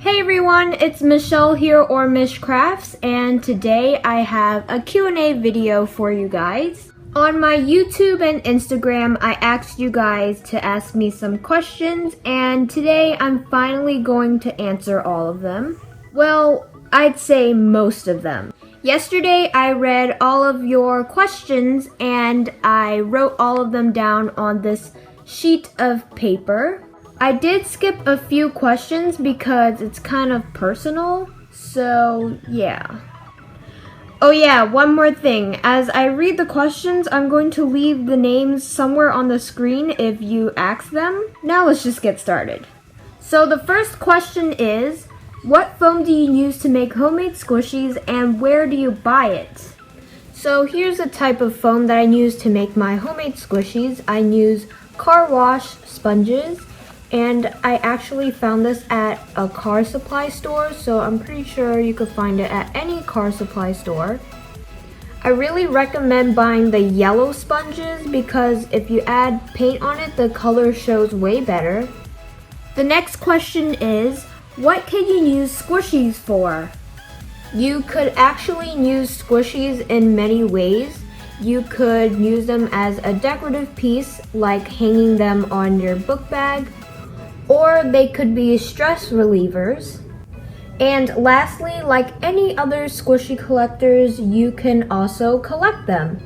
Hey everyone, it's Michelle here, or Mishcrafts, and today I have a Q&A video for you guys. On my YouTube and Instagram, I asked you guys to ask me some questions, and today I'm finally going to answer all of them. Well, I'd say most of them. Yesterday I read all of your questions and I wrote all of them down on this sheet of paper. I did skip a few questions because it's kind of personal, so yeah. Oh yeah, one more thing. As I read the questions, I'm going to leave the names somewhere on the screen if you ask them. Now let's just get started. So the first question is, what foam do you use to make homemade squishies and where do you buy it? So here's the type of foam that I use to make my homemade squishies. I use car wash sponges. And I actually found this at a car supply store, so I'm pretty sure you could find it at any car supply store. I really recommend buying the yellow sponges because if you add paint on it, the color shows way better. The next question is, what can you use squishies for? You could actually use squishies in many ways. You could use them as a decorative piece, like hanging them on your book bag, or they could be stress relievers. And lastly, like any other squishy collectors, you can also collect them.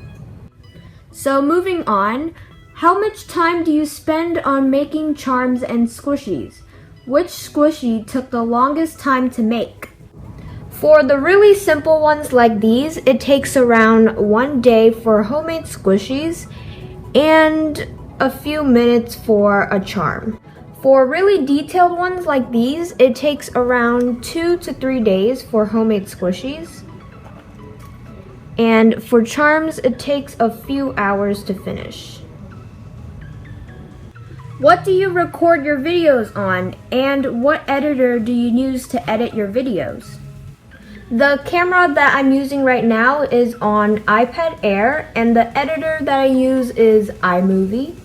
So moving on, how much time do you spend on making charms and squishies? Which squishy took the longest time to make? For the really simple ones like these, it takes around 1 day for homemade squishies and a few minutes for a charm. For really detailed ones like these, it takes around 2 to 3 days for homemade squishies. And for charms, it takes a few hours to finish. What do you record your videos on, and what editor do you use to edit your videos? The camera that I'm using right now is on iPad Air, and the editor that I use is iMovie.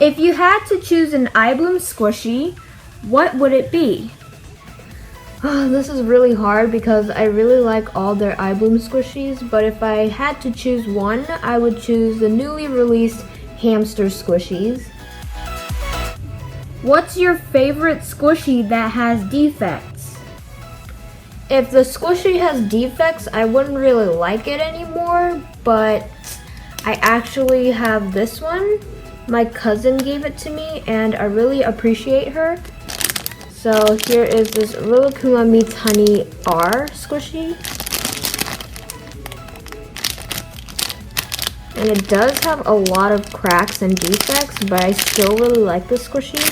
If you had to choose an iBloom squishy, what would it be? Oh, this is really hard because I really like all their iBloom squishies, but if I had to choose one, I would choose the newly released hamster squishies. What's your favorite squishy that has defects? If the squishy has defects, I wouldn't really like it anymore, but I actually have this one. My cousin gave it to me and I really appreciate her. So here is this Rilakkuma meets Honey R squishy. And it does have a lot of cracks and defects, but I still really like this squishy.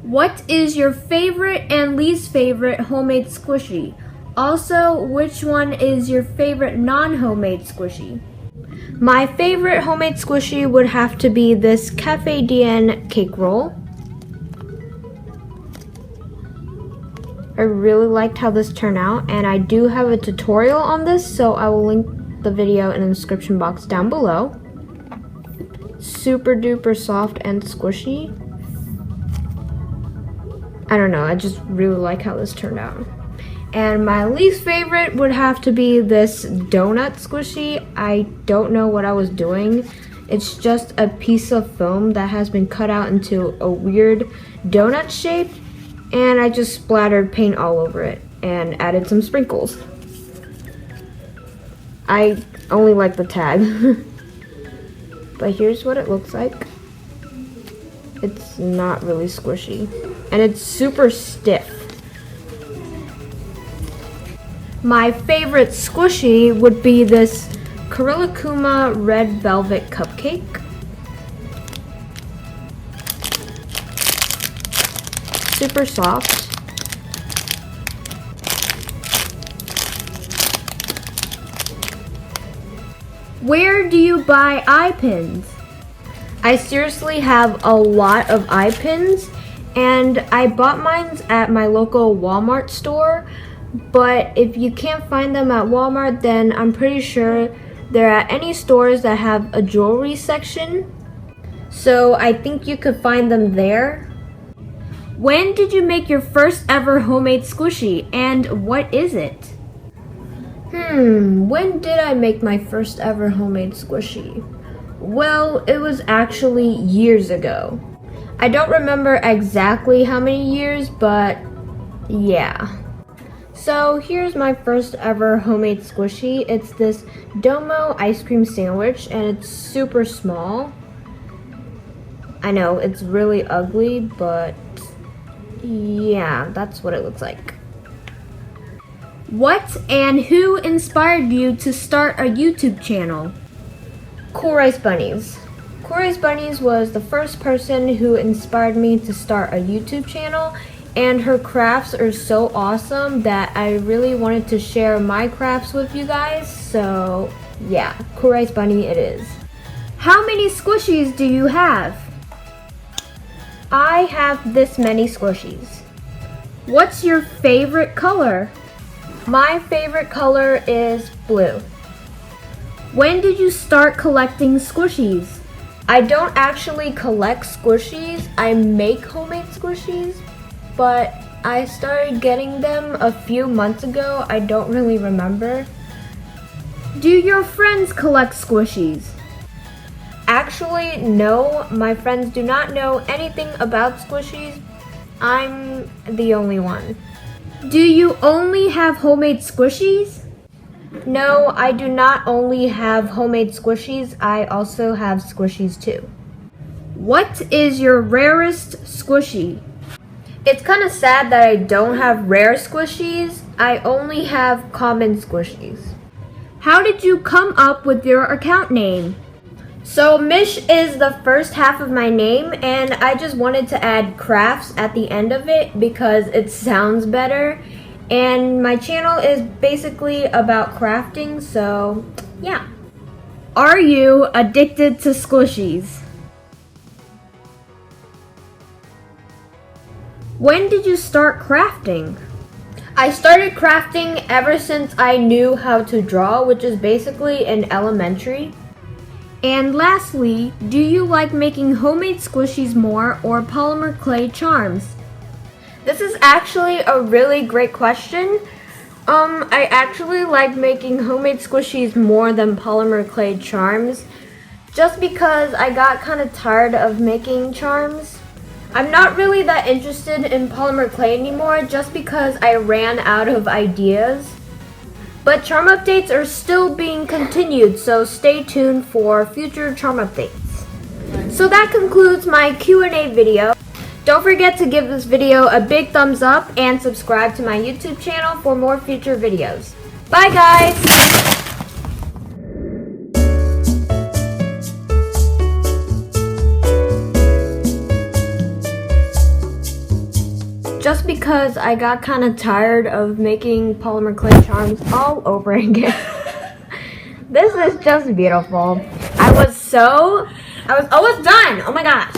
What is your favorite and least favorite homemade squishy? Also, which one is your favorite non-homemade squishy? My favorite homemade squishy would have to be this Cafe Dien cake roll. I really liked how this turned out, and I do have a tutorial on this, so I will link the video in the description box down below. Super duper soft and squishy. I don't know, I just really like how this turned out. And my least favorite would have to be this donut squishy. I don't know what I was doing. It's just a piece of foam that has been cut out into a weird donut shape, and I just splattered paint all over it and added some sprinkles. I only like the tag. But here's what it looks like. It's not really squishy, and it's super stiff. My favorite squishy would be this Rilakkuma red velvet cupcake. Super soft. Where do you buy eye pins? I seriously have a lot of eye pins, and I bought mine at my local Walmart store. But if you can't find them at Walmart, then I'm pretty sure they're at any stores that have a jewelry section. so I think you could find them there. When did you make your first ever homemade squishy, and what is it? When did I make my first ever homemade squishy? Well, it was actually years ago. I don't remember exactly how many years, but yeah. So here's my first ever homemade squishy. It's this Domo ice cream sandwich, and it's super small. I know, it's really ugly, but yeah, that's what it looks like. What and who inspired you to start a YouTube channel? Cool Rice Bunnies. Cool Rice Bunnies was the first person who inspired me to start a YouTube channel, and her crafts are so awesome that I really wanted to share my crafts with you guys, so yeah, Cool Rice Bunny it is. How many squishies do you have? I have this many squishies. What's your favorite color? My favorite color is blue. When did you start collecting squishies? I don't actually collect squishies, I make homemade squishies, but I started getting them a few months ago. I don't really remember. Do your friends collect squishies? Actually, no, my friends do not know anything about squishies. I'm the only one. Do you only have homemade squishies? No, I do not only have homemade squishies, I also have squishies too. What is your rarest squishy? It's kind of sad that I don't have rare squishies. I only have common squishies. How did you come up with your account name? So Mish is the first half of my name, and I just wanted to add crafts at the end of it because it sounds better. And my channel is basically about crafting, so yeah. Are you addicted to squishies? When did you start crafting? I started crafting ever since I knew how to draw, which is basically in elementary. And lastly, do you like making homemade squishies more or polymer clay charms? This is actually a really great question. I actually like making homemade squishies more than polymer clay charms, just because I got kind of tired of making charms. I'm not really that interested in polymer clay anymore just because I ran out of ideas. But charm updates are still being continued, so stay tuned for future charm updates. So that concludes my Q&A video. Don't forget to give this video a big thumbs up and subscribe to my YouTube channel for more future videos. Bye guys! Just because I got kind of tired of making polymer clay charms all over again. This is just beautiful. I was almost done. Oh my gosh.